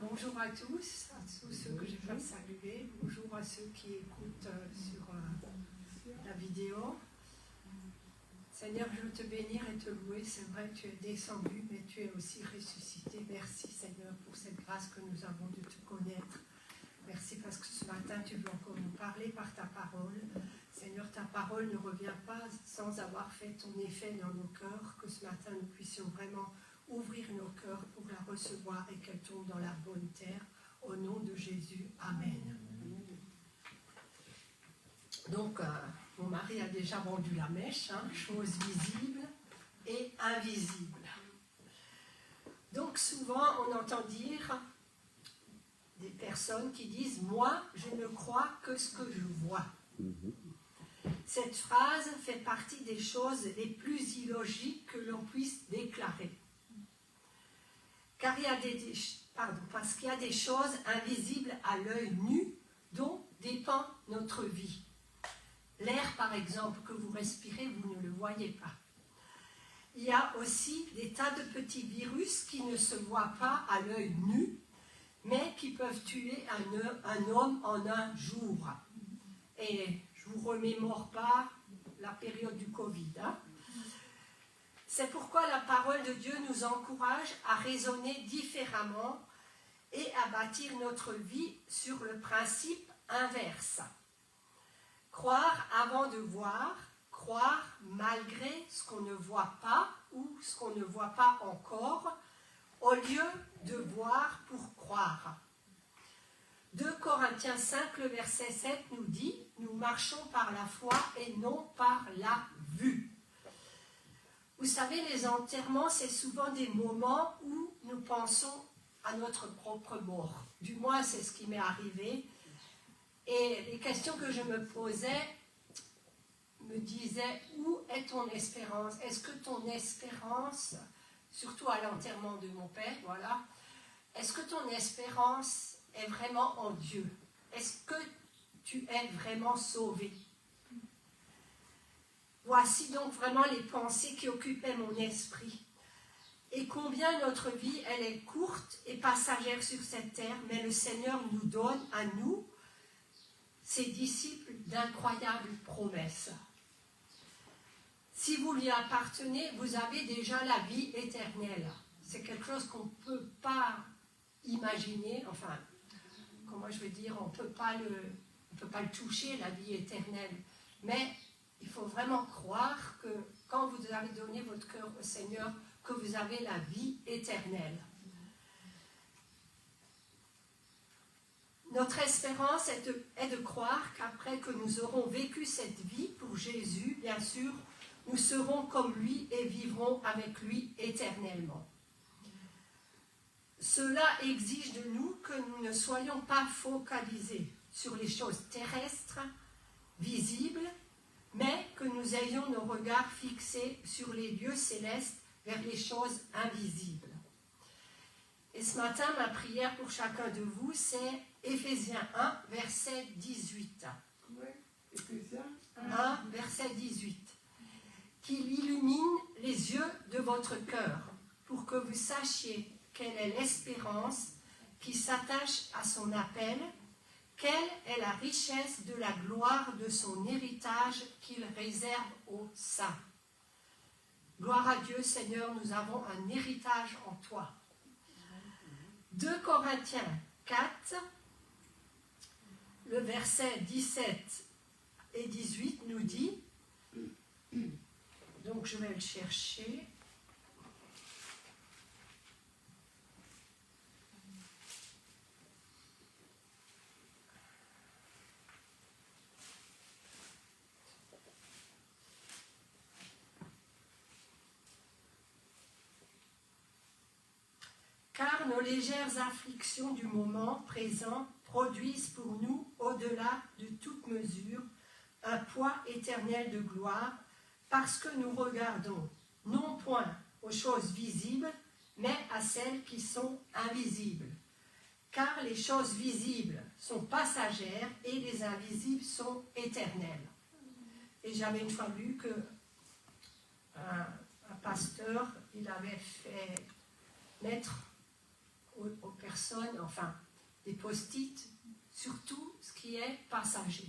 bonjour à tous ceux que je vais saluer, bonjour à ceux qui écoutent sur la vidéo. Seigneur, je veux te bénir et te louer, c'est vrai, tu es descendu, mais tu es aussi ressuscité. Merci Seigneur pour cette grâce que nous avons de te connaître. Merci parce que ce matin, tu veux encore nous parler par ta parole. Seigneur, ta parole ne revient pas sans avoir fait ton effet dans nos cœurs, que ce matin, nous puissions vraiment ouvrir nos cœurs pour la recevoir et qu'elle tombe dans la bonne terre. Au nom de Jésus, Amen. Donc, mon mari a déjà vendu la mèche, choses visibles et invisibles. Donc, souvent, on entend dire des personnes qui disent « Moi, je ne crois que ce que je vois ». Cette phrase fait partie des choses les plus illogiques que l'on puisse déclarer. Car parce qu'il y a des choses invisibles à l'œil nu dont dépend notre vie. L'air, par exemple, que vous respirez, vous ne le voyez pas. Il y a aussi des tas de petits virus qui ne se voient pas à l'œil nu, mais qui peuvent tuer un homme en un jour. Et je ne vous remémore pas la période du Covid. C'est pourquoi la parole de Dieu nous encourage à raisonner différemment et à bâtir notre vie sur le principe inverse. Croire avant de voir, croire malgré ce qu'on ne voit pas ou ce qu'on ne voit pas encore, au lieu de voir pour croire. 2 Corinthiens 5, le verset 7 nous dit « Nous marchons par la foi et non par la vue ». Vous savez, les enterrements, c'est souvent des moments où nous pensons à notre propre mort. Du moins, c'est ce qui m'est arrivé. Et les questions que je me posais me disaient, où est ton espérance? Est-ce que ton espérance, surtout à l'enterrement de mon père, voilà, est-ce que ton espérance est vraiment en Dieu? Est-ce que tu es vraiment sauvé? Voici donc vraiment les pensées qui occupaient mon esprit. Et combien notre vie, elle est courte et passagère sur cette terre, mais le Seigneur nous donne à nous, ses disciples, d'incroyables promesses. Si vous lui appartenez, vous avez déjà la vie éternelle. C'est quelque chose qu'on ne peut pas imaginer, enfin, comment je veux dire, on ne peut pas le toucher, la vie éternelle. Mais il faut vraiment croire que quand vous avez donné votre cœur au Seigneur, que vous avez la vie éternelle. Notre espérance est de croire qu'après que nous aurons vécu cette vie pour Jésus, bien sûr, nous serons comme lui et vivrons avec lui éternellement. Cela exige de nous que nous ne soyons pas focalisés sur les choses terrestres, visibles, mais que nous ayons nos regards fixés sur les lieux célestes vers les choses invisibles. Et ce matin, ma prière pour chacun de vous, c'est Éphésiens 1, verset 18. Oui, Éphésiens 1, verset 18. Qu'il illumine les yeux de votre cœur, pour que vous sachiez quelle est l'espérance qui s'attache à son appel, quelle est la richesse de la gloire de son héritage qu'il réserve aux saints. Gloire à Dieu, Seigneur, nous avons un héritage en toi. 2 Corinthiens 4, le verset 17 et 18 nous dit, donc je vais le chercher. Car nos légères afflictions du moment présent produisent pour nous, au-delà de toute mesure, un poids éternel de gloire, parce que nous regardons non point aux choses visibles, mais à celles qui sont invisibles. Car les choses visibles sont passagères et les invisibles sont éternelles. Et j'avais une fois lu que un pasteur, il avait fait mettre aux personnes, enfin, des post-it, surtout ce qui est passager.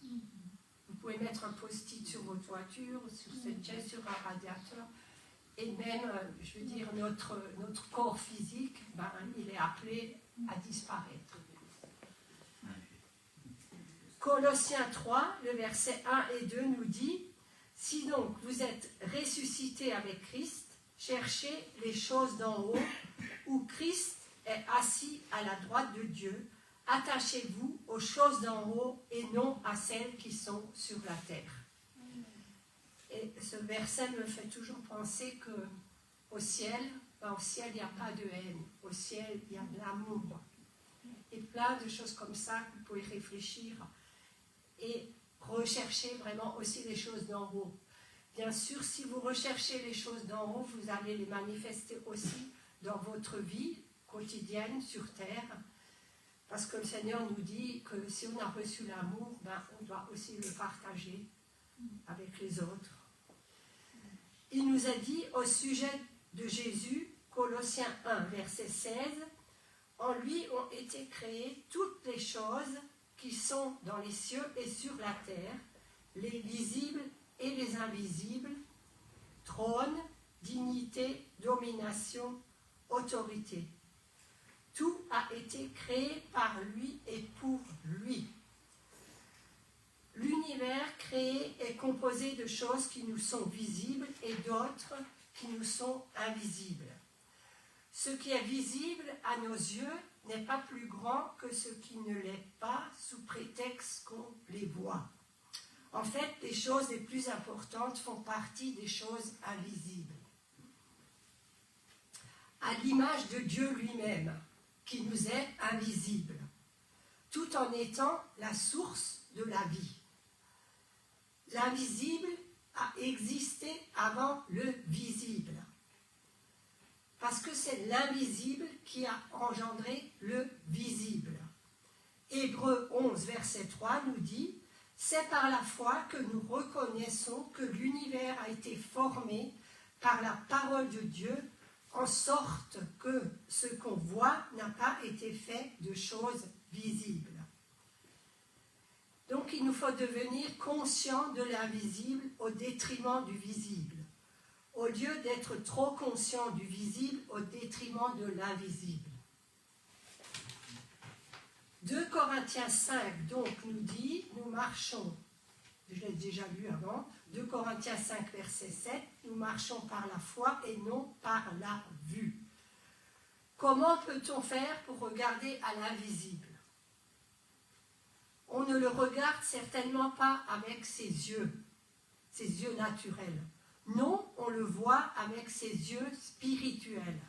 Vous pouvez mettre un post-it sur votre voiture, sur cette chaise, sur un radiateur, et même, je veux dire, notre corps physique, ben, il est appelé à disparaître. Colossiens 3, le verset 1 et 2 nous dit « Si donc vous êtes ressuscités avec Christ, cherchez les choses d'en haut, où Christ est assis à la droite de Dieu. Attachez-vous aux choses d'en haut et non à celles qui sont sur la terre. » Et ce verset me fait toujours penser qu'au ciel, il n'y a pas de haine. Au ciel, il y a de l'amour. Et plein de choses comme ça que vous pouvez réfléchir et rechercher vraiment aussi les choses d'en haut. Bien sûr, si vous recherchez les choses d'en haut, vous allez les manifester aussi dans votre vie quotidienne sur terre. Parce que le Seigneur nous dit que si on a reçu l'amour, ben, on doit aussi le partager avec les autres. Il nous a dit au sujet de Jésus, Colossiens 1, verset 16, « En lui ont été créées toutes les choses qui sont dans les cieux et sur la terre, les visibles et les invisibles, trône, dignité, domination, autorité. Tout a été créé par lui et pour lui. L'univers créé est composé de choses qui nous sont visibles et d'autres qui nous sont invisibles. Ce qui est visible à nos yeux n'est pas plus grand que ce qui ne l'est pas sous prétexte qu'on les voit. En fait, les choses les plus importantes font partie des choses invisibles. À l'image de Dieu lui-même, qui nous est invisible, tout en étant la source de la vie. L'invisible a existé avant le visible, parce que c'est l'invisible qui a engendré le visible. Hébreux 11, verset 3 nous dit « C'est par la foi que nous reconnaissons que l'univers a été formé par la parole de Dieu, en sorte que ce qu'on voit n'a pas été fait de choses visibles. » Donc il nous faut devenir conscients de l'invisible au détriment du visible, au lieu d'être trop conscients du visible au détriment de l'invisible. 2 Corinthiens 5 donc nous dit, nous marchons, je l'ai déjà lu avant, 2 Corinthiens 5 verset 7, nous marchons par la foi et non par la vue. Comment peut-on faire pour regarder à l'invisible? On ne le regarde certainement pas avec ses yeux naturels. Non, on le voit avec ses yeux spirituels,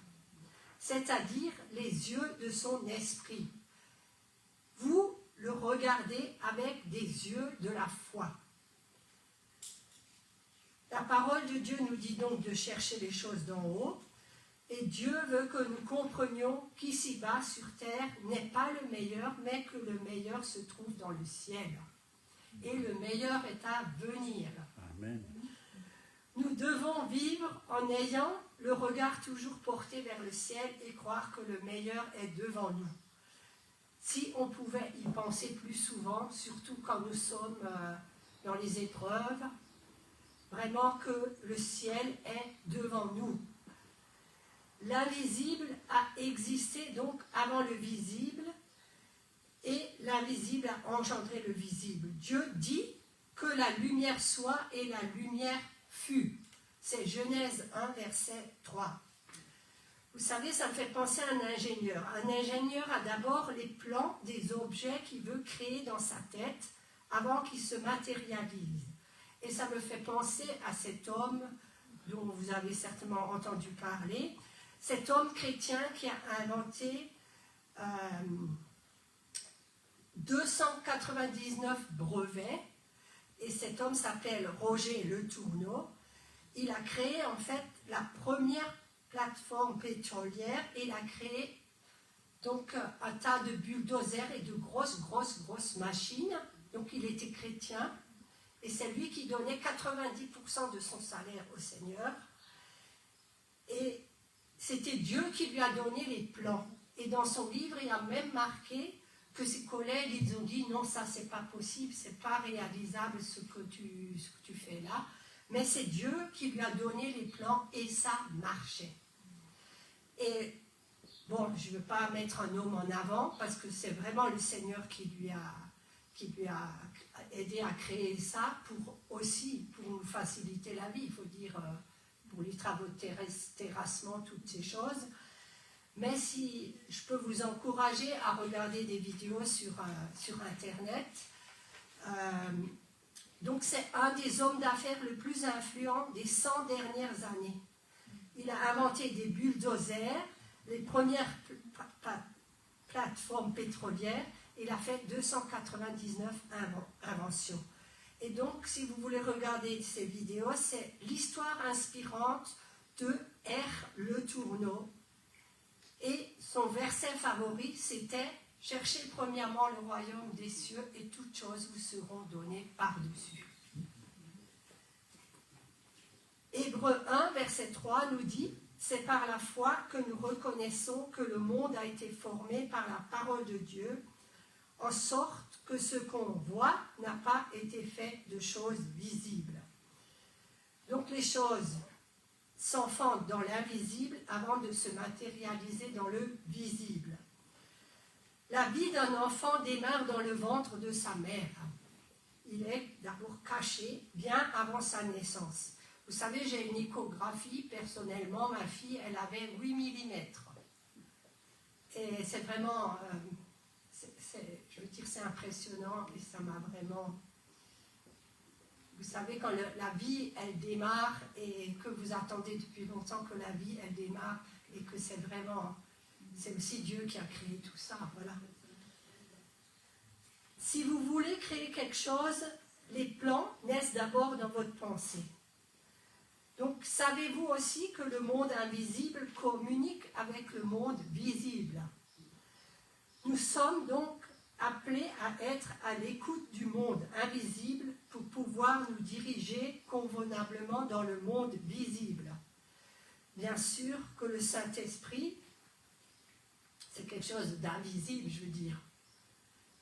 c'est-à-dire les yeux de son esprit. Vous le regardez avec des yeux de la foi. La parole de Dieu nous dit donc de chercher les choses d'en haut, et Dieu veut que nous comprenions qu'ici-bas sur terre n'est pas le meilleur, mais que le meilleur se trouve dans le ciel. Et le meilleur est à venir. Amen. Nous devons vivre en ayant le regard toujours porté vers le ciel et croire que le meilleur est devant nous. Si on pouvait y penser plus souvent, surtout quand nous sommes dans les épreuves, vraiment que le ciel est devant nous. L'invisible a existé donc avant le visible, et l'invisible a engendré le visible. Dieu dit que la lumière soit et la lumière fut. C'est Genèse 1, verset 3. Vous savez, ça me fait penser à un ingénieur. Un ingénieur a d'abord les plans des objets qu'il veut créer dans sa tête avant qu'ils se matérialisent. Et ça me fait penser à cet homme dont vous avez certainement entendu parler, cet homme chrétien qui a inventé 299 brevets, et cet homme s'appelle Roger Le Tourneau. Il a créé en fait la première plateforme pétrolière et il a créé donc un tas de bulldozers et de grosses machines. Donc il était chrétien et c'est lui qui donnait 90% de son salaire au Seigneur. Et c'était Dieu qui lui a donné les plans. Et dans son livre, il a même marqué que ses collègues, ils ont dit non, ça c'est pas possible, c'est pas réalisable ce que tu fais là. Mais c'est Dieu qui lui a donné les plans et ça marchait. Et bon, je ne veux pas mettre un homme en avant parce que c'est vraiment le Seigneur qui lui a aidé à créer ça pour nous faciliter la vie, il faut dire, pour les travaux de terrassement, toutes ces choses. Mais si je peux vous encourager à regarder des vidéos sur Internet, donc c'est un des hommes d'affaires le plus influents des 100 dernières années. Il a inventé des bulldozers, les premières plateformes pétrolières. Il a fait 299 inventions. Et donc, si vous voulez regarder ces vidéos, c'est l'histoire inspirante de R. Le Tourneau. Et son verset favori, c'était « Cherchez premièrement le royaume des cieux et toutes choses vous seront données par-dessus ». Hébreux 1, verset 3 nous dit « C'est par la foi que nous reconnaissons que le monde a été formé par la parole de Dieu, en sorte que ce qu'on voit n'a pas été fait de choses visibles. » Donc les choses s'enfantent dans l'invisible avant de se matérialiser dans le visible. La vie d'un enfant démarre dans le ventre de sa mère. Il est d'abord caché bien avant sa naissance. Vous savez, j'ai une échographie, personnellement, ma fille, elle avait 8 mm. Et c'est vraiment, je veux dire, c'est impressionnant et ça m'a vraiment... Vous savez, quand la vie, elle démarre et que vous attendez depuis longtemps que la vie, elle démarre et que c'est vraiment, c'est aussi Dieu qui a créé tout ça, voilà. Si vous voulez créer quelque chose, les plans naissent d'abord dans votre pensée. Donc, savez-vous aussi que le monde invisible communique avec le monde visible? Nous sommes donc appelés à être à l'écoute du monde invisible pour pouvoir nous diriger convenablement dans le monde visible. Bien sûr que le Saint-Esprit, c'est quelque chose d'invisible, je veux dire,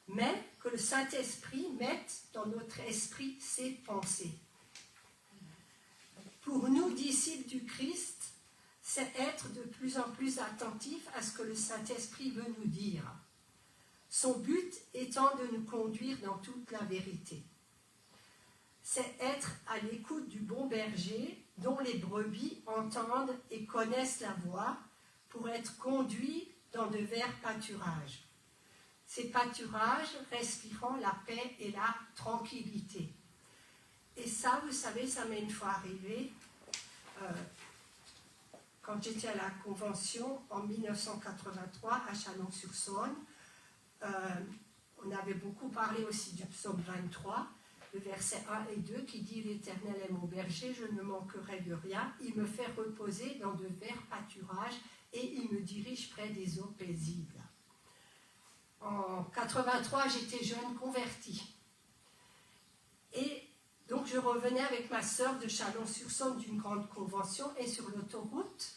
mais que le Saint-Esprit mette dans notre esprit ses pensées. Pour nous, disciples du Christ, c'est être de plus en plus attentifs à ce que le Saint-Esprit veut nous dire. Son but étant de nous conduire dans toute la vérité. C'est être à l'écoute du bon berger dont les brebis entendent et connaissent la voix pour être conduits dans de verts pâturages. Ces pâturages respirant la paix et la tranquillité. Et ça, vous savez, ça m'est une fois arrivé quand j'étais à la Convention en 1983 à Chalon-sur-Saône. On avait beaucoup parlé aussi du psaume 23, le verset 1 et 2 qui dit « L'Éternel est mon berger, je ne manquerai de rien. Il me fait reposer dans de verts pâturages et il me dirige près des eaux paisibles. » En 83, j'étais jeune convertie. Et donc je revenais avec ma sœur de Chalon-sur-Saône d'une grande convention et sur l'autoroute,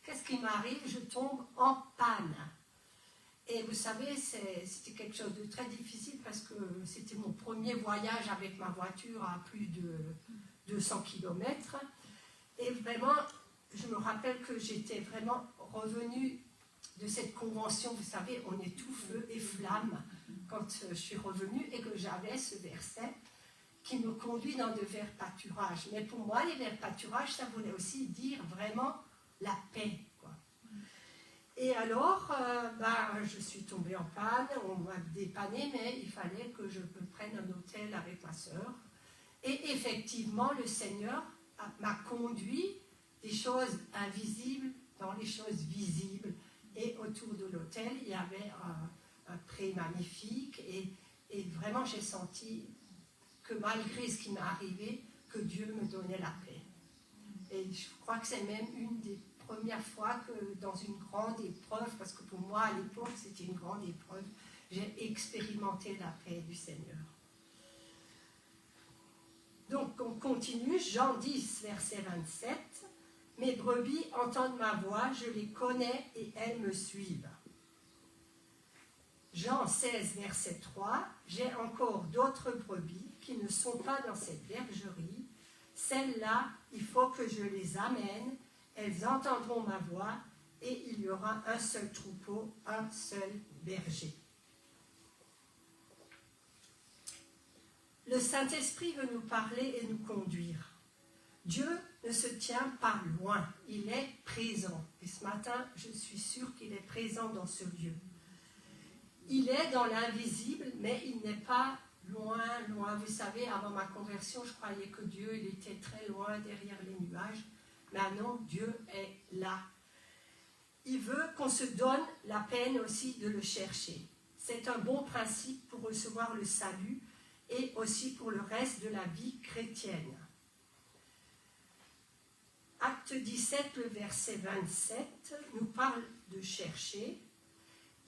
qu'est-ce qui m'arrive? Je tombe en panne. Et vous savez, c'était quelque chose de très difficile parce que c'était mon premier voyage avec ma voiture à plus de 200 km. Et vraiment, je me rappelle que j'étais vraiment revenue de cette convention. Vous savez, on est tout feu et flamme quand je suis revenue et que j'avais ce verset qui me conduit dans de verts pâturages. Mais pour moi, les verts pâturages, ça voulait aussi dire vraiment la paix. Et alors, je suis tombée en panne, on m'a dépanné, mais il fallait que je me prenne un hôtel avec ma sœur. Et effectivement, le Seigneur m'a conduit des choses invisibles dans les choses visibles. Et autour de l'hôtel, il y avait un pré magnifique. Et vraiment, j'ai senti que malgré ce qui m'est arrivé, que Dieu me donnait la paix. Et je crois que c'est même une des première fois que dans une grande épreuve, parce que pour moi à l'époque c'était une grande épreuve, j'ai expérimenté la paix du Seigneur. Donc on continue, Jean 10, verset 27, « Mes brebis entendent ma voix, je les connais et elles me suivent. » Jean 16, verset 3, « J'ai encore d'autres brebis qui ne sont pas dans cette bergerie. Celles-là, il faut que je les amène. Elles entendront ma voix et il y aura un seul troupeau, un seul berger. » Le Saint-Esprit veut nous parler et nous conduire. Dieu ne se tient pas loin, il est présent. Et ce matin, je suis sûre qu'il est présent dans ce lieu. Il est dans l'invisible, mais il n'est pas loin, loin. Vous savez, avant ma conversion, je croyais que Dieu, il était très loin derrière les nuages. Maintenant, Dieu est là. Il veut qu'on se donne la peine aussi de le chercher. C'est un bon principe pour recevoir le salut et aussi pour le reste de la vie chrétienne. Acte 17, le verset 27, nous parle de chercher.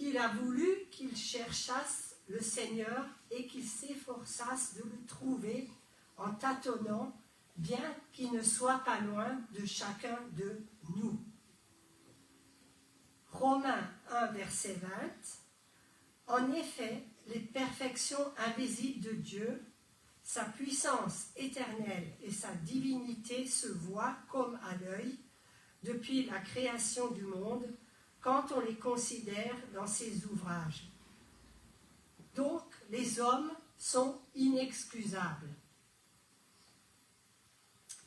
Il a voulu qu'ils cherchassent le Seigneur et qu'ils s'efforçassent de le trouver en tâtonnant, bien qu'il ne soit pas loin de chacun de nous. Romains 1, verset 20. En effet, les perfections invisibles de Dieu, sa puissance éternelle et sa divinité se voient comme à l'œil depuis la création du monde, quand on les considère dans ses ouvrages. Donc, les hommes sont inexcusables.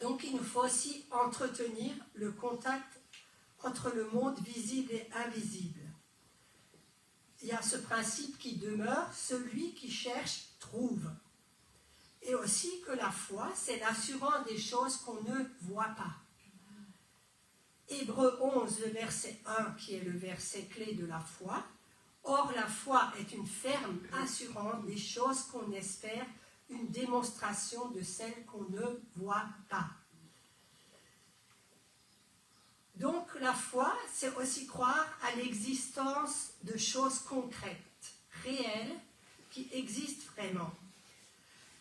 Donc, il nous faut aussi entretenir le contact entre le monde visible et invisible. Il y a ce principe qui demeure, celui qui cherche trouve. Et aussi que la foi, c'est l'assurance des choses qu'on ne voit pas. Hébreux 11, le verset 1, qui est le verset clé de la foi. Or, la foi est une ferme assurance des choses qu'on espère, une démonstration de celles qu'on ne voit pas. Donc, la foi, c'est aussi croire à l'existence de choses concrètes, réelles, qui existent vraiment.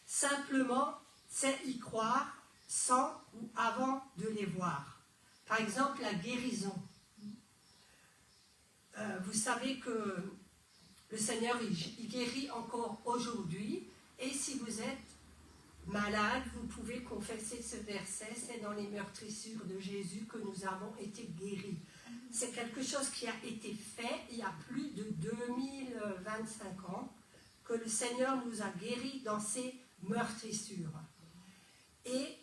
Simplement, c'est y croire sans ou avant de les voir. Par exemple, la guérison. Vous savez que le Seigneur, il guérit encore aujourd'hui. Et si vous êtes malade, vous pouvez confesser ce verset. C'est dans les meurtrissures de Jésus que nous avons été guéris. C'est quelque chose qui a été fait il y a plus de 2025 ans, que le Seigneur nous a guéris dans ces meurtrissures. Et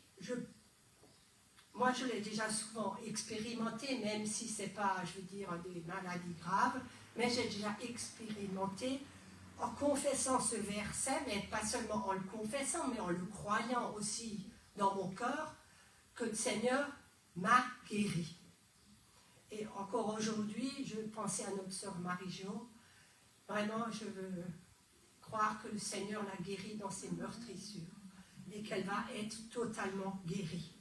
moi, je l'ai déjà souvent expérimenté, même si ce n'est pas, je veux dire, des maladies graves, mais j'ai déjà expérimenté en confessant ce verset, mais pas seulement en le confessant, mais en le croyant aussi dans mon cœur, que le Seigneur m'a guéri. Et encore aujourd'hui, je pensais à notre sœur Marie-Jo. Vraiment, je veux croire que le Seigneur l'a guérie dans ses meurtrissures et qu'elle va être totalement guérie.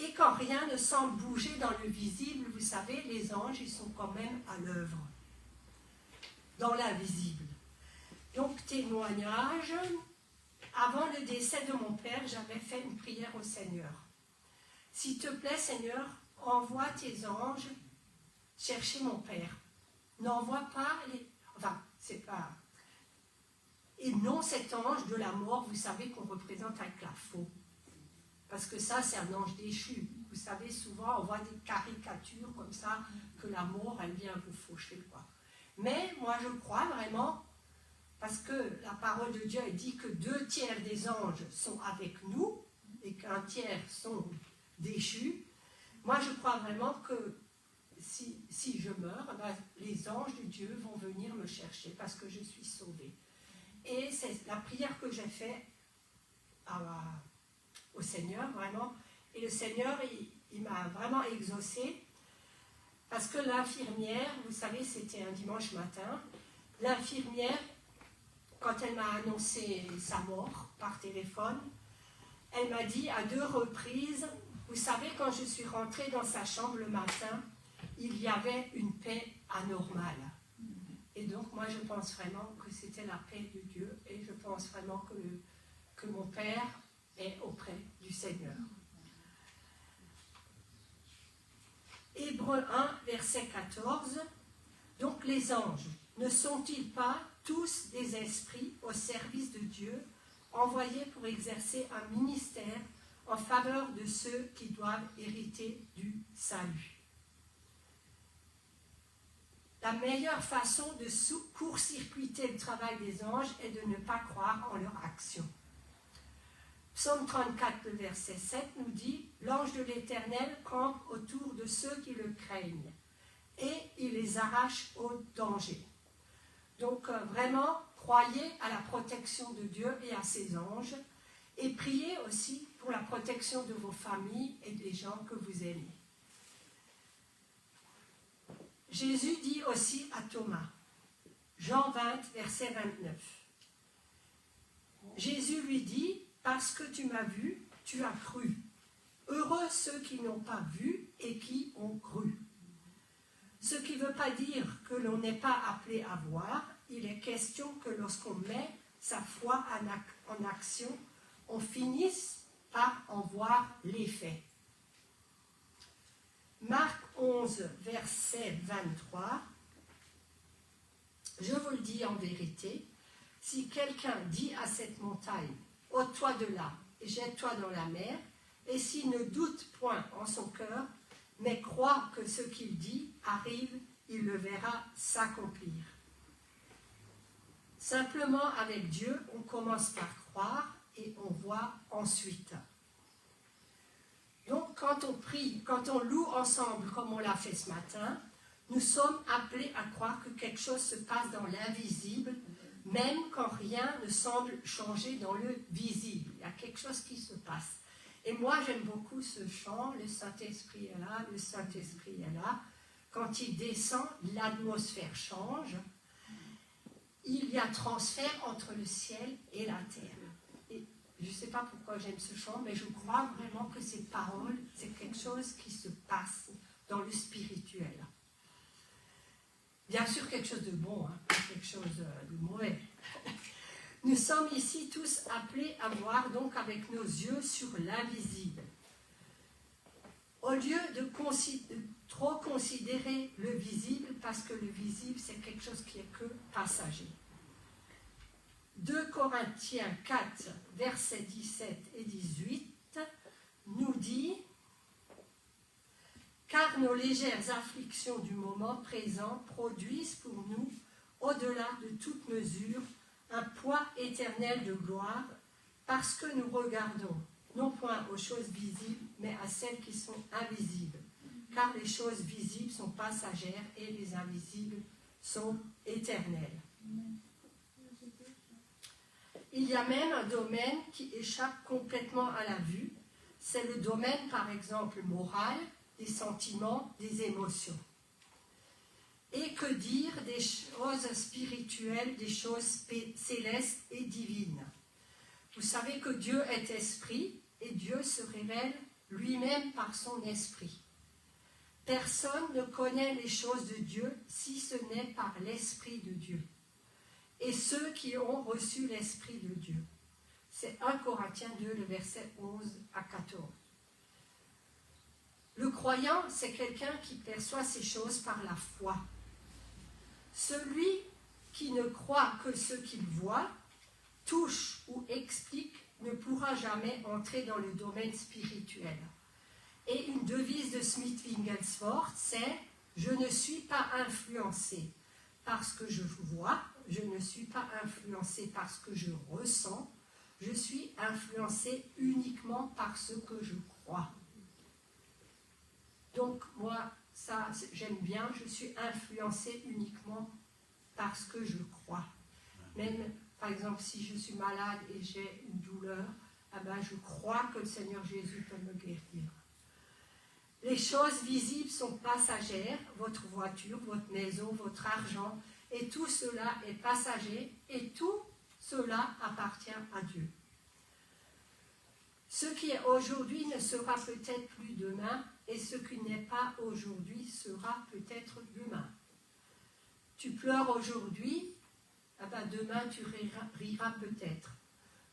Et quand rien ne semble bouger dans le visible, vous savez, les anges, ils sont quand même à l'œuvre, dans l'invisible. Donc, témoignage, avant le décès de mon père, j'avais fait une prière au Seigneur. S'il te plaît, Seigneur, envoie tes anges chercher mon père. N'envoie pas les... Enfin, c'est pas... Et non cet ange de la mort, vous savez, qu'on représente avec la faux. Parce que ça, c'est un ange déchu. Vous savez, souvent, on voit des caricatures comme ça, que la mort, elle vient vous faucher, quoi. Mais moi, je crois vraiment, parce que la parole de Dieu, elle dit que 2/3 des anges sont avec nous, et qu'1/3 sont déchus. Moi, je crois vraiment que si je meurs, ben, les anges de Dieu vont venir me chercher, parce que je suis sauvée. Et c'est la prière que j'ai faite au Seigneur, vraiment. Et le Seigneur, il m'a vraiment exaucée. Parce que l'infirmière, vous savez, c'était un dimanche matin, l'infirmière, quand elle m'a annoncé sa mort par téléphone, elle m'a dit à 2 reprises, vous savez, quand je suis rentrée dans sa chambre le matin, il y avait une paix anormale. Et donc, moi, je pense vraiment que c'était la paix de Dieu et je pense vraiment que mon Père est auprès du Seigneur. Hébreux 1, verset 14. Donc, les anges. Ne sont-ils pas tous des esprits au service de Dieu, envoyés pour exercer un ministère en faveur de ceux qui doivent hériter du salut? La meilleure façon de court-circuiter le travail des anges est de ne pas croire en leur action. Psaume 34, le verset 7 nous dit « L'ange de l'Éternel campe autour de ceux qui le craignent, et il les arrache au danger. » Donc vraiment, croyez à la protection de Dieu et à ses anges, et priez aussi pour la protection de vos familles et des gens que vous aimez. Jésus dit aussi à Thomas, Jean 20, verset 29. Jésus lui dit, « Parce que tu m'as vu, tu as cru. Heureux ceux qui n'ont pas vu et qui ont cru. » Ce qui ne veut pas dire que l'on n'est pas appelé à voir, il est question que lorsqu'on met sa foi en action, on finisse par en voir l'effet. Marc 11, verset 23, « Je vous le dis en vérité, si quelqu'un dit à cette montagne, « ôte-toi de là et jette-toi dans la mer », et s'il ne doute point en son cœur, mais croit que ce qu'il dit arrive, il le verra s'accomplir. » Simplement avec Dieu, on commence par croire et on voit ensuite. Donc quand on prie, quand on loue ensemble comme on l'a fait ce matin, nous sommes appelés à croire que quelque chose se passe dans l'invisible, même quand rien ne semble changer dans le visible. Il y a quelque chose qui se passe. Et moi j'aime beaucoup ce chant, le Saint-Esprit est là, le Saint-Esprit est là. Quand il descend, l'atmosphère change. Il y a transfert entre le ciel et la terre. Et je ne sais pas pourquoi j'aime ce chant, mais je crois vraiment que ces paroles, c'est quelque chose qui se passe dans le spirituel. Bien sûr, quelque chose de bon, hein, pas quelque chose de mauvais. Nous sommes ici tous appelés à voir donc avec nos yeux sur l'invisible. Au lieu de trop considérer le visible, parce que le visible, c'est quelque chose qui est que passager. 2 Corinthiens 4, versets 17 et 18, nous dit « Car nos légères afflictions du moment présent produisent pour nous, au-delà de toute mesure, un poids éternel de gloire, parce que nous regardons, non point aux choses visibles, mais à celles qui sont invisibles. Car les choses visibles sont passagères et les invisibles sont éternelles. » Il y a même un domaine qui échappe complètement à la vue. C'est le domaine, par exemple, moral, des sentiments, des émotions. Et que dire des choses spirituelles, des choses célestes et divines. Vous savez que Dieu est esprit et Dieu se révèle lui-même par son esprit. Personne ne connaît les choses de Dieu si ce n'est par l'esprit de Dieu. Et ceux qui ont reçu l'esprit de Dieu. C'est 1 Corinthiens 2, le verset 11 à 14. Le croyant, c'est quelqu'un qui perçoit ces choses par la foi. Celui qui ne croit que ce qu'il voit, touche ou explique, ne pourra jamais entrer dans le domaine spirituel. Et une devise de Smith Wigglesworth, c'est « Je ne suis pas influencé parce que je vois, je ne suis pas influencé parce que je ressens, je suis influencé uniquement par ce que je crois. » Donc moi, ça j'aime bien, je suis influencé uniquement parce que je crois. Même, par exemple, si je suis malade et j'ai une douleur, eh ben, je crois que le Seigneur Jésus peut me guérir. Les choses visibles sont passagères, votre voiture, votre maison, votre argent, et tout cela est passager, et tout cela appartient à Dieu. Ce qui est aujourd'hui ne sera peut-être plus demain, et ce qui n'est pas aujourd'hui sera peut-être demain. Tu pleures aujourd'hui, ah ben demain tu riras peut-être.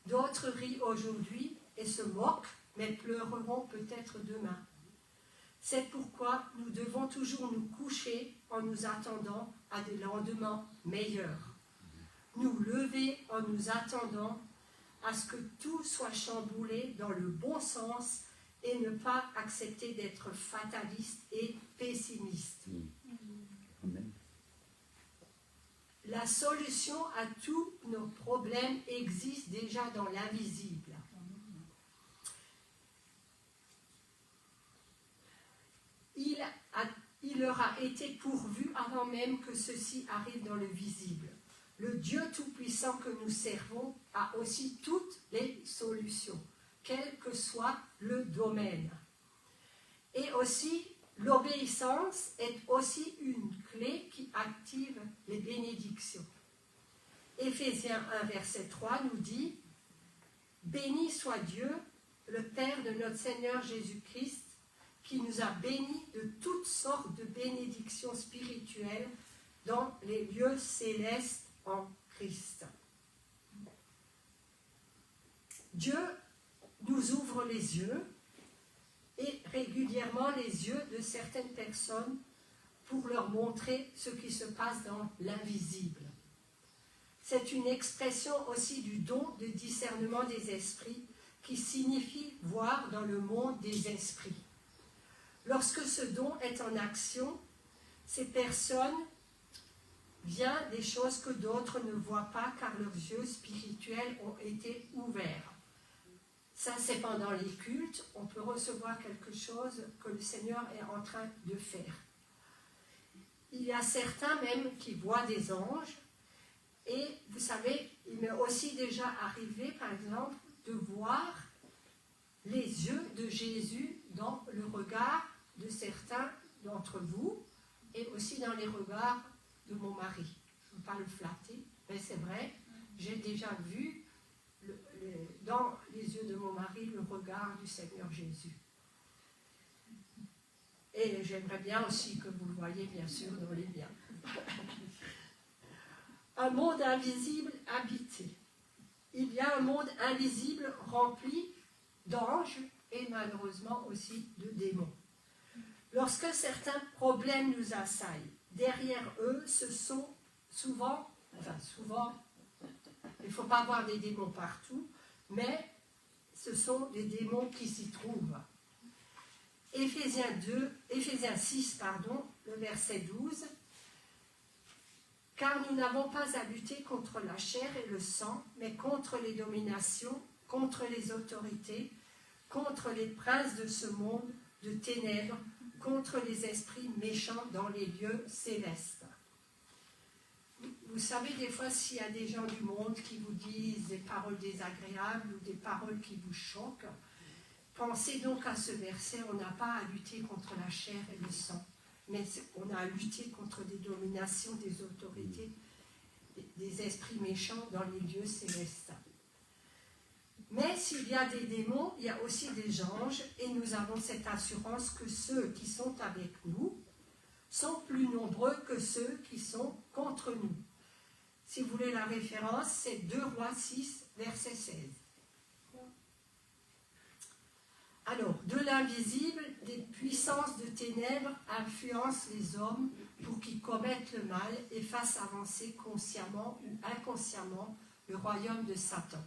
D'autres rient aujourd'hui et se moquent, mais pleureront peut-être demain. C'est pourquoi nous devons toujours nous coucher en nous attendant à des lendemains meilleurs. Nous lever en nous attendant à ce que tout soit chamboulé dans le bon sens et ne pas accepter d'être fataliste et pessimiste. Amen. La solution à tous nos problèmes existe déjà dans l'invisible. Il leur a été pourvu avant même que ceci arrive dans le visible. Le Dieu Tout-Puissant que nous servons a aussi toutes les solutions, quel que soit le domaine. Et aussi, l'obéissance est aussi une clé qui active les bénédictions. Éphésiens 1, verset 3 nous dit « Béni soit Dieu, le Père de notre Seigneur Jésus-Christ, qui nous a bénis de toutes sortes de bénédictions spirituelles dans les lieux célestes en Christ. » Dieu nous ouvre les yeux et régulièrement les yeux de certaines personnes pour leur montrer ce qui se passe dans l'invisible. C'est une expression aussi du don de discernement des esprits qui signifie voir dans le monde des esprits. Lorsque ce don est en action, ces personnes voient des choses que d'autres ne voient pas car leurs yeux spirituels ont été ouverts. Ça, c'est pendant les cultes, on peut recevoir quelque chose que le Seigneur est en train de faire. Il y a certains même qui voient des anges, et vous savez, il m'est aussi déjà arrivé, par exemple, de voir les yeux de Jésus dans le regard de certains d'entre vous, et aussi dans les regards de mon mari. Je ne veux pas le flatter, mais c'est vrai, j'ai déjà vu dans les yeux de mon mari le regard du Seigneur Jésus. Et j'aimerais bien aussi que vous le voyiez, bien sûr, dans les miens. Un monde invisible habité. Il y a un monde invisible rempli d'anges et malheureusement aussi de démons. Lorsque certains problèmes nous assaillent, derrière eux, ce sont souvent, il ne faut pas avoir des démons partout, mais ce sont des démons qui s'y trouvent. Éphésiens 6, le verset 12. « Car nous n'avons pas à lutter contre la chair et le sang, mais contre les dominations, contre les autorités, contre les princes de ce monde de ténèbres, contre les esprits méchants dans les lieux célestes. » Vous savez, des fois, s'il y a des gens du monde qui vous disent des paroles désagréables ou des paroles qui vous choquent, pensez donc à ce verset, on n'a pas à lutter contre la chair et le sang, mais on a à lutter contre des dominations, des autorités, des esprits méchants dans les lieux célestes. Mais s'il y a des démons, il y a aussi des anges, et nous avons cette assurance que ceux qui sont avec nous sont plus nombreux que ceux qui sont contre nous. Si vous voulez la référence, c'est 2 Rois 6, verset 16. Alors, de l'invisible, des puissances de ténèbres influencent les hommes pour qu'ils commettent le mal et fassent avancer consciemment ou inconsciemment le royaume de Satan.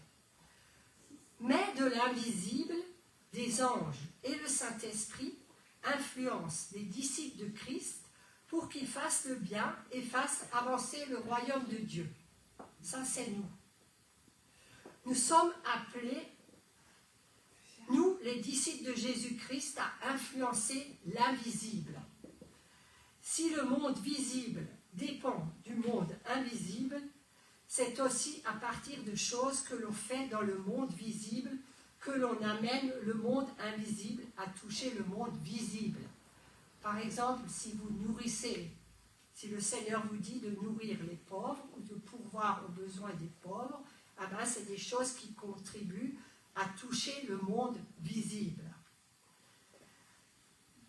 Mais de l'invisible, des anges et le Saint-Esprit influencent les disciples de Christ pour qu'ils fassent le bien et fassent avancer le royaume de Dieu. Ça, c'est nous. Nous sommes appelés, nous, les disciples de Jésus-Christ, à influencer l'invisible. Si le monde visible dépend du monde invisible, c'est aussi à partir de choses que l'on fait dans le monde visible que l'on amène le monde invisible à toucher le monde visible. Par exemple, si vous nourrissez, si le Seigneur vous dit de nourrir les pauvres ou de pourvoir aux besoins des pauvres, eh ben, c'est des choses qui contribuent à toucher le monde visible.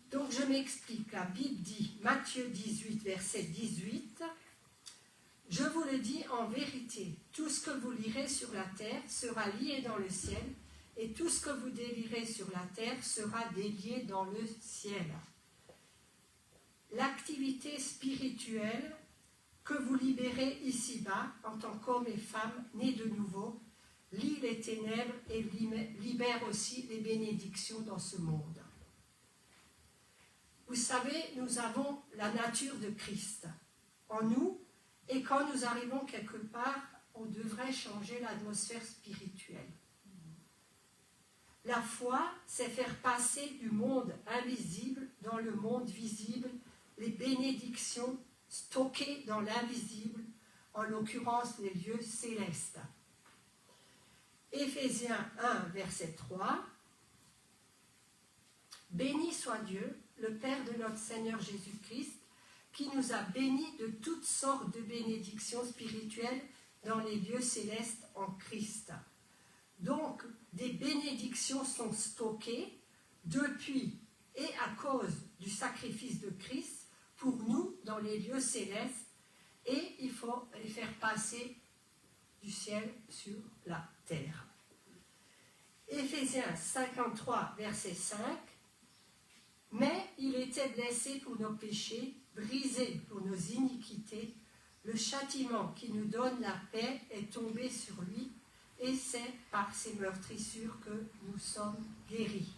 Donc je m'explique, la Bible dit, Matthieu 18, verset 18, « Je vous le dis en vérité, tout ce que vous lirez sur la terre sera lié dans le ciel, et tout ce que vous délierez sur la terre sera délié dans le ciel. » l'activité spirituelle que vous libérez ici-bas en tant qu'hommes et femmes nés de nouveau lie les ténèbres et libère aussi les bénédictions dans ce monde. Vous savez, nous avons la nature de Christ en nous, et quand nous arrivons quelque part, on devrait changer l'atmosphère spirituelle. La foi, c'est faire passer du monde invisible dans le monde visible les bénédictions stockées dans l'invisible, en l'occurrence les lieux célestes. Éphésiens 1, verset 3. Béni soit Dieu, le Père de notre Seigneur Jésus-Christ, qui nous a bénis de toutes sortes de bénédictions spirituelles dans les lieux célestes en Christ. Donc, des bénédictions sont stockées depuis et à cause du sacrifice de Christ pour nous dans les lieux célestes, et il faut les faire passer du ciel sur la terre. Éphésiens 53, verset 5. Mais il était blessé pour nos péchés, brisé pour nos iniquités. Le châtiment qui nous donne la paix est tombé sur lui, et c'est par ses meurtrissures que nous sommes guéris.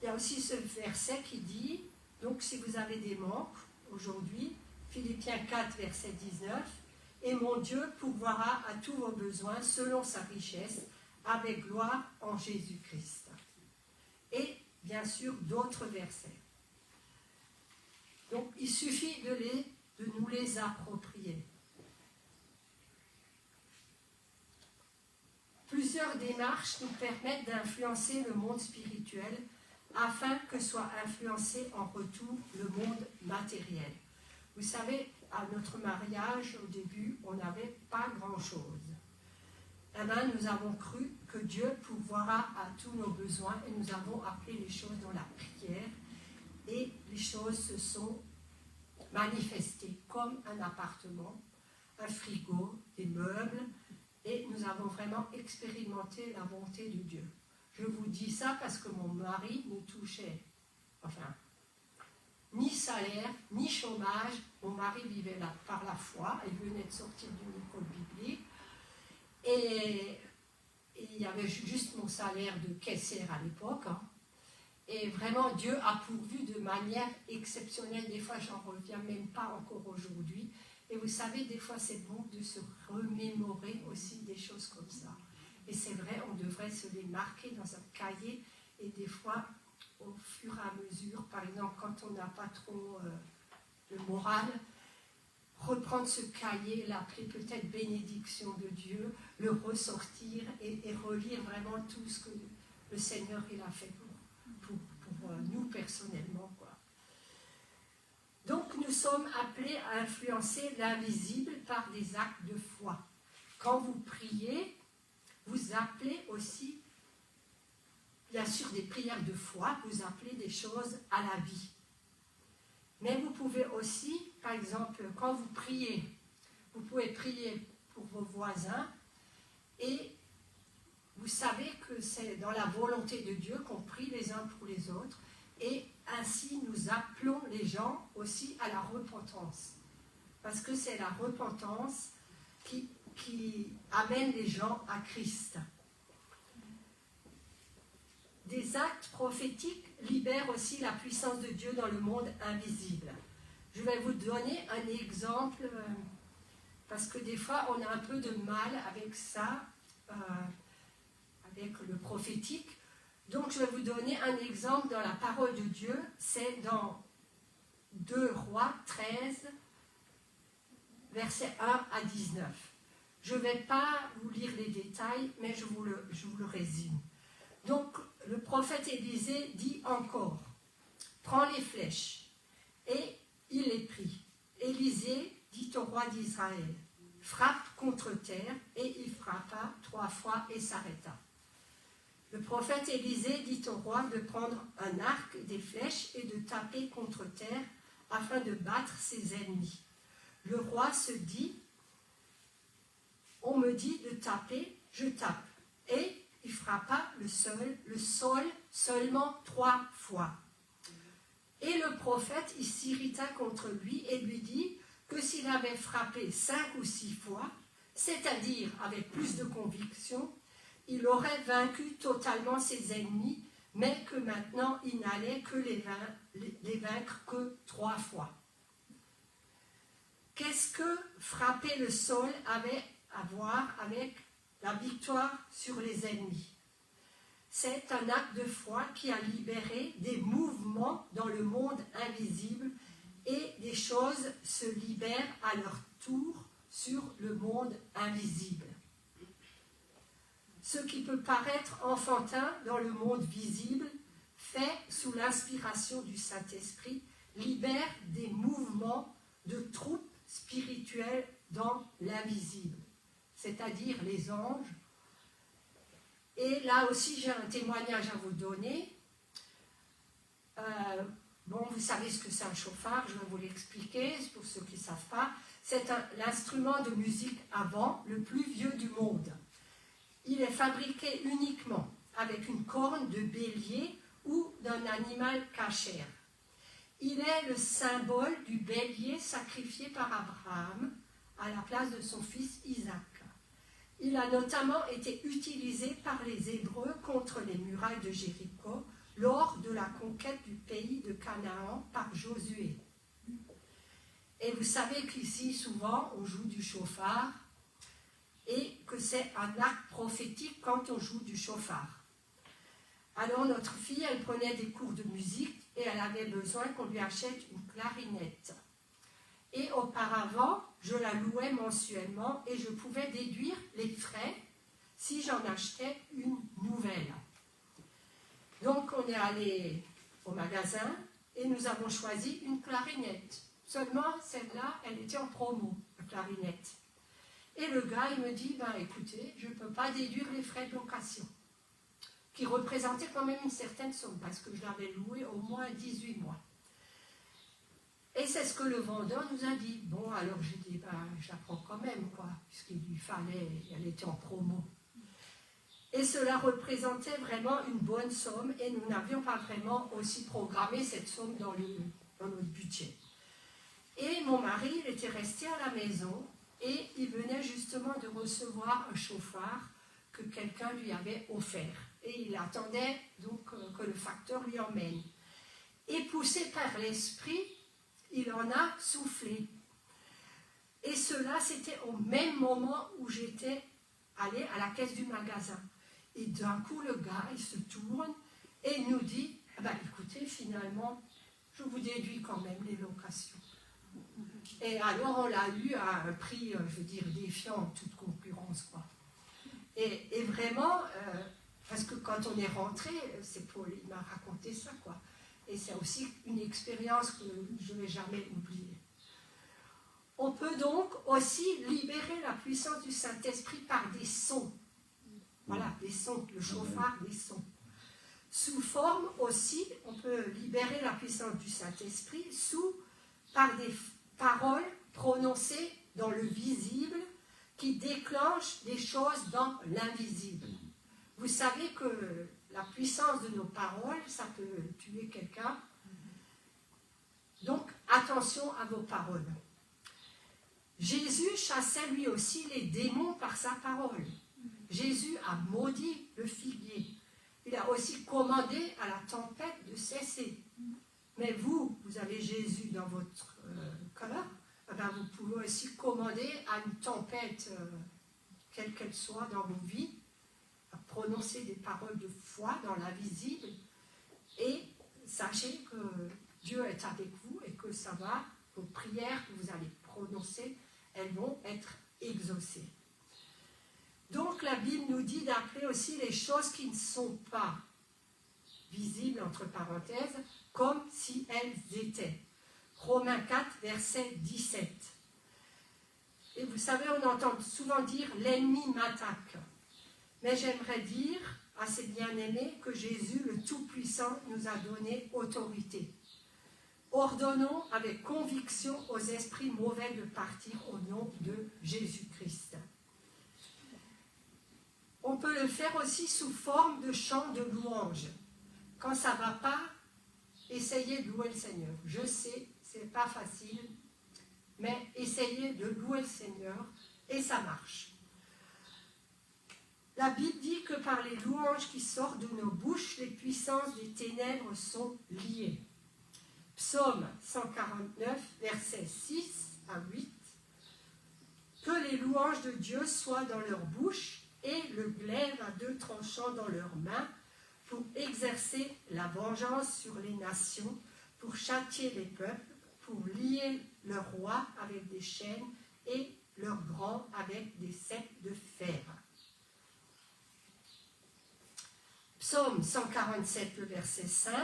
Il y a aussi ce verset qui dit, donc si vous avez des manques aujourd'hui, Philippiens 4, verset 19, « Et mon Dieu pourvoira à tous vos besoins selon sa richesse, avec gloire en Jésus-Christ. » Et bien sûr d'autres versets. Donc il suffit de nous les approprier. Plusieurs démarches nous permettent d'influencer le monde spirituel afin que soit influencé en retour le monde matériel. Vous savez, à notre mariage, au début, on n'avait pas grand-chose. Eh bien, nous avons cru que Dieu pourvoira à tous nos besoins et nous avons appelé les choses dans la prière et les choses se sont manifestées comme un appartement, un frigo, des meubles, et nous avons vraiment expérimenté la bonté de Dieu. Je vous dis ça parce que mon mari ne touchait, ni salaire, ni chômage. Mon mari vivait là par la foi, il venait de sortir d'une école biblique, et il y avait juste mon salaire de caissière à l'époque, et vraiment Dieu a pourvu de manière exceptionnelle. Des fois j'en reviens même pas encore aujourd'hui, et vous savez, des fois c'est bon de se remémorer aussi des choses comme ça, et c'est vrai, on devrait se les marquer dans un cahier, et des fois au fur et à mesure, par exemple quand on n'a pas trop le moral, reprendre ce cahier, l'appeler peut-être bénédiction de Dieu, le ressortir et relire vraiment tout ce que le Seigneur il a fait pour nous personnellement, quoi. Donc nous sommes appelés à influencer l'invisible par des actes de foi. Quand vous priez, vous appelez aussi, bien sûr des prières de foi, vous appelez des choses à la vie. Mais vous pouvez aussi, par exemple, quand vous priez, vous pouvez prier pour vos voisins et vous savez que c'est dans la volonté de Dieu qu'on prie les uns pour les autres, et ainsi nous appelons les gens aussi à la repentance. Parce que c'est la repentance qui amène les gens à Christ. Des actes prophétiques libèrent aussi la puissance de Dieu dans le monde invisible. Je vais vous donner un exemple, parce que des fois on a un peu de mal avec ça, avec le prophétique. Donc je vais vous donner un exemple dans la parole de Dieu, c'est dans 2 Rois 13, versets 1 à 19. Je ne vais pas vous lire les détails, mais je vous le résume. Donc le prophète Élisée dit encore, « Prends les flèches. » Et il les prit. Élisée dit au roi d'Israël, « Frappe contre terre. » Et il frappa 3 fois et s'arrêta. Le prophète Élisée dit au roi de prendre un arc, des flèches et de taper contre terre afin de battre ses ennemis. Le roi se dit, « On me dit de taper, je tape. » Et il frappa le sol seulement 3 fois. Et le prophète, il s'irrita contre lui et lui dit que s'il avait frappé 5 ou 6 fois, c'est-à-dire avec plus de conviction, il aurait vaincu totalement ses ennemis, mais que maintenant il n'allait que les vaincre que 3 fois. Qu'est-ce que frapper le sol avait à voir avec la victoire sur les ennemis? C'est un acte de foi qui a libéré des mouvements dans le monde invisible et des choses se libèrent à leur tour sur le monde invisible. Ce qui peut paraître enfantin dans le monde visible, fait sous l'inspiration du Saint-Esprit, libère des mouvements de troupes spirituelles dans l'invisible, c'est-à-dire les anges. Et là aussi, j'ai un témoignage à vous donner. Vous savez ce que c'est un chauffard, je vais vous l'expliquer, pour ceux qui ne savent pas. C'est l'instrument de musique à vent le plus vieux du monde. Il est fabriqué uniquement avec une corne de bélier ou d'un animal cachère. Il est le symbole du bélier sacrifié par Abraham à la place de son fils Isaac. Il a notamment été utilisé par les Hébreux contre les murailles de Jéricho lors de la conquête du pays de Canaan par Josué. Et vous savez qu'ici, souvent, on joue du chauffard et que c'est un acte prophétique quand on joue du chauffard. Alors notre fille, elle prenait des cours de musique et elle avait besoin qu'on lui achète une clarinette. Et auparavant, je la louais mensuellement et je pouvais déduire les frais si j'en achetais une nouvelle. Donc on est allé au magasin et nous avons choisi une clarinette. Seulement, celle-là, elle était en promo, la clarinette. Et le gars, il me dit, écoutez, je ne peux pas déduire les frais de location, qui représentaient quand même une certaine somme, parce que je l'avais louée au moins 18 mois. Et c'est ce que le vendeur nous a dit. Bon, alors j'ai dit, je la prends quand même, quoi, puisqu'il lui fallait, elle était en promo. Et cela représentait vraiment une bonne somme, et nous n'avions pas vraiment aussi programmé cette somme dans notre budget. Et mon mari, il était resté à la maison, et il venait justement de recevoir un chauffard que quelqu'un lui avait offert. Et il attendait donc que le facteur lui emmène. Et poussé par l'esprit, il en a soufflé. Et cela, c'était au même moment où j'étais allée à la caisse du magasin. Et d'un coup, le gars, il se tourne et il nous dit, écoutez, finalement, je vous déduis quand même les locations. Et alors, on l'a eu à un prix, défiant toute concurrence, quoi. Et vraiment, parce que quand on est rentré, c'est Paul, il m'a raconté ça, quoi. Et c'est aussi une expérience que je ne vais jamais oublier. On peut donc aussi libérer la puissance du Saint-Esprit par des sons. Voilà, des sons, le chauffard des sons. Sous forme aussi, on peut libérer la puissance du Saint-Esprit par des paroles prononcées dans le visible qui déclenchent des choses dans l'invisible. Vous savez que la puissance de nos paroles, ça peut tuer quelqu'un. Donc, attention à vos paroles. Jésus chassait lui aussi les démons par sa parole. Jésus a maudit le figuier. Il a aussi commandé à la tempête de cesser. Mais vous avez Jésus dans votre cœur, vous pouvez aussi commander à une tempête, quelle qu'elle soit dans vos vies, à prononcer des paroles de foi dans l'invisible, et sachez que Dieu est avec vous et que ça va, vos prières que vous allez prononcer, elles vont être exaucées. Donc la Bible nous dit d'appeler aussi les choses qui ne sont pas visibles, entre parenthèses, comme si elles étaient. Romains 4, verset 17. Et vous savez, on entend souvent dire « l'ennemi m'attaque ». Mais j'aimerais dire à ces bien-aimés que Jésus, le Tout-Puissant, nous a donné autorité. Ordonnons avec conviction aux esprits mauvais de partir au nom de Jésus-Christ. On peut le faire aussi sous forme de chant de louange. Quand ça ne va pas, essayez de louer le Seigneur. Je sais, c'est pas facile, mais essayez de louer le Seigneur et ça marche. La Bible dit que par les louanges qui sortent de nos bouches, les puissances des ténèbres sont liées. Psaume 149, versets 6 à 8. Que les louanges de Dieu soient dans leur bouche et le glaive à deux tranchants dans leurs mains pour exercer la vengeance sur les nations, pour châtier les peuples, pour lier leurs rois avec des chaînes et leurs grands avec des ceps de fer. Psaume 147, le verset 5.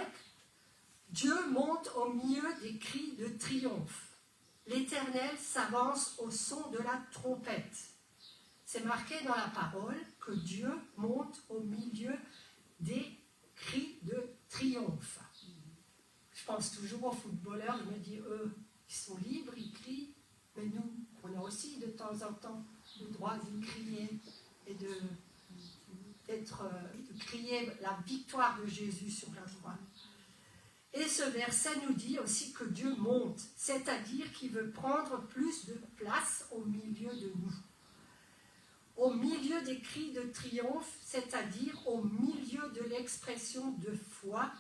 Dieu monte au milieu des cris de triomphe. L'Éternel s'avance au son de la trompette. C'est marqué dans la parole que Dieu monte au milieu des cris de triomphe. Je pense toujours aux footballeurs, je me dis, eux, ils sont libres, ils crient, mais nous, on a aussi de temps en temps le droit de crier et de crier la victoire de Jésus sur la croix. Et ce verset nous dit aussi que Dieu monte, c'est-à-dire qu'il veut prendre plus de place au milieu de nous. Au milieu des cris de triomphe, c'est-à-dire au milieu de l'expression de foi,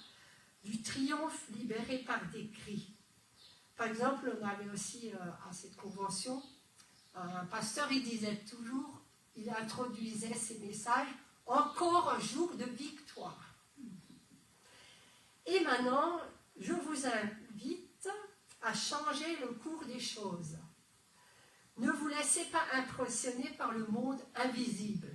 du triomphe libéré par des cris. Par exemple, on avait aussi à cette convention, un pasteur, il disait toujours, il introduisait ses messages, encore un jour de victoire. Et maintenant, je vous invite à changer le cours des choses. Ne vous laissez pas impressionner par le monde invisible.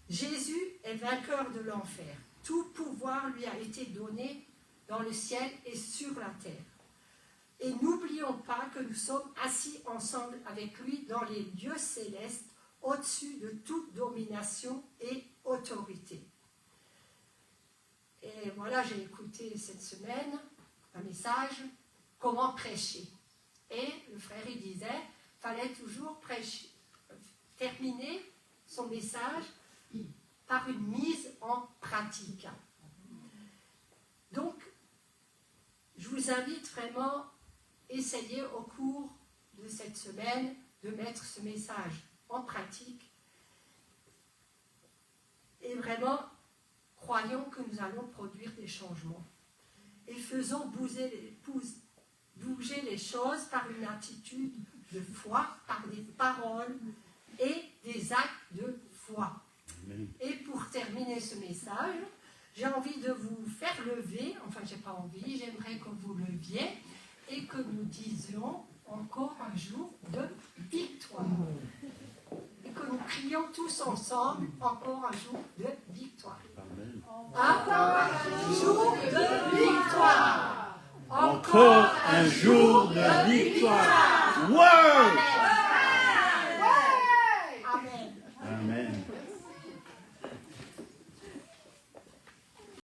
Jésus est vainqueur de l'enfer. Tout pouvoir lui a été donné dans le ciel et sur la terre. Et n'oublions pas que nous sommes assis ensemble avec lui dans les lieux célestes, au-dessus de toute domination et autorité. Et voilà, j'ai écouté cette semaine un message, comment prêcher. Et le frère, il disait, il fallait toujours prêcher, terminer son message par une mise en pratique. Donc, je vous invite vraiment à essayer au cours de cette semaine de mettre ce message en pratique. Et vraiment, croyons que nous allons produire des changements. Et faisons bouger les choses par une attitude de foi, par des paroles et des actes de foi. Et pour terminer ce message, j'ai envie de vous faire lever, enfin j'ai pas envie, j'aimerais que vous leviez et que nous disions encore un jour de victoire. Et que nous crions tous ensemble encore un jour de victoire. Encore un jour de victoire. Encore un jour de victoire. Wow!